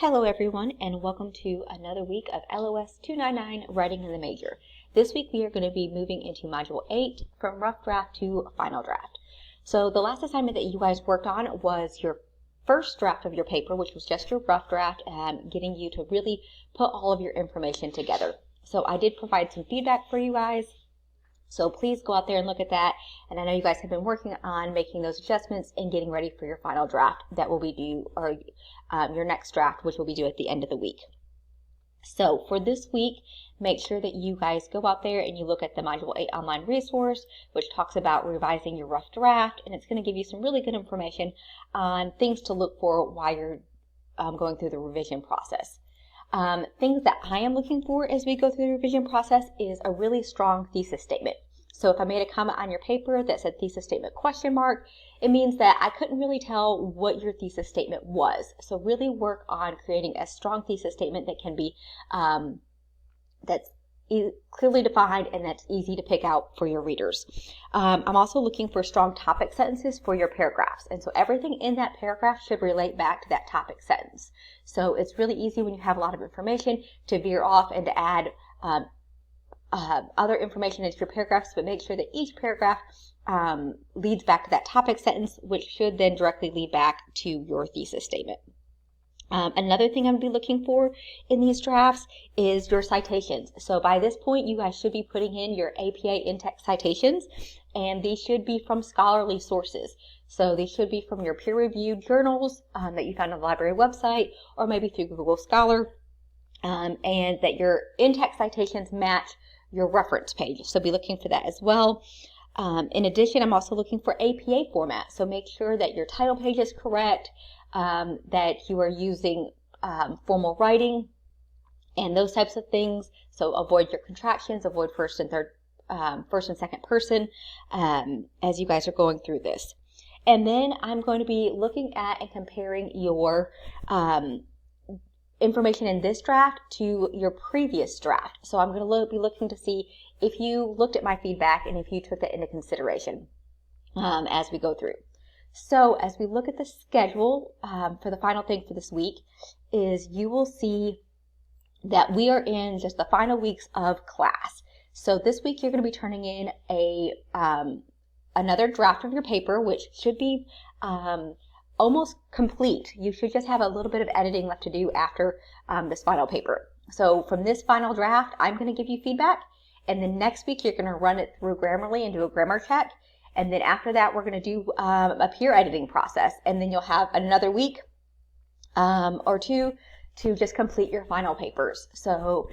Hello everyone, and welcome to another week of LOS299 Writing in the Major. This week we are going to be moving into Module 8 from rough draft to final draft. So the last assignment that you guys worked on was your first draft of your paper, which was just your rough draft and getting you to really put all of your information together. So I did provide some feedback for you guys. So please go out there and look at that. And I know you guys have been working on making those adjustments and getting ready for your final draft that will be due, or your next draft, which will be due at the end of the week. So for this week, make sure that you guys go out there and you look at the Module 8 online resource, which talks about revising your rough draft. And it's going to give you some really good information on things to look for while you're going through the revision process. Things that I am looking for as we go through the revision process is a really strong thesis statement. So if I made a comment on your paper that said thesis statement ? It means that I couldn't really tell what your thesis statement was. So really work on creating a strong thesis statement that can be, that's clearly defined and that's easy to pick out for your readers. I'm also looking for strong topic sentences for your paragraphs. And so everything in that paragraph should relate back to that topic sentence. So it's really easy when you have a lot of information to veer off and to add other information into your paragraphs, but make sure that each paragraph leads back to that topic sentence, which should then directly lead back to your thesis statement. Another thing I'm going to be looking for in these drafts is your citations. So by this point, you guys should be putting in your APA in-text citations, and these should be from scholarly sources. So these should be from your peer-reviewed journals that you found on the library website, or maybe through Google Scholar, and that your in-text citations match your reference page. So be looking for that as well. In addition, I'm also looking for APA format. So make sure that your title page is correct, that you are using formal writing and those types of things. So avoid your contractions, avoid first and second person as you guys are going through this. And then I'm going to be looking at and comparing your information in this draft to your previous draft. So I'm going to be looking to see if you looked at my feedback and if you took that into consideration as we go through. So as we look at the schedule for the final thing for this week is you will see that we are in just the final weeks of class. So this week you're going to be turning in another draft of your paper, which should be almost complete. You should just have a little bit of editing left to do after this final paper. So from this final draft, I'm going to give you feedback, and then next week you're going to run it through Grammarly and do a grammar check. And then after that, we're going to do a peer editing process. And then you'll have another week or two to just complete your final papers. So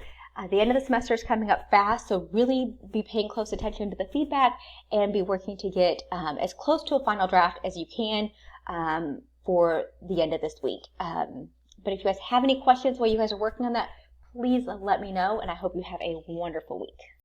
the end of the semester is coming up fast. So really be paying close attention to the feedback and be working to get as close to a final draft as you can for the end of this week. But if you guys have any questions while you guys are working on that, please let me know. And I hope you have a wonderful week.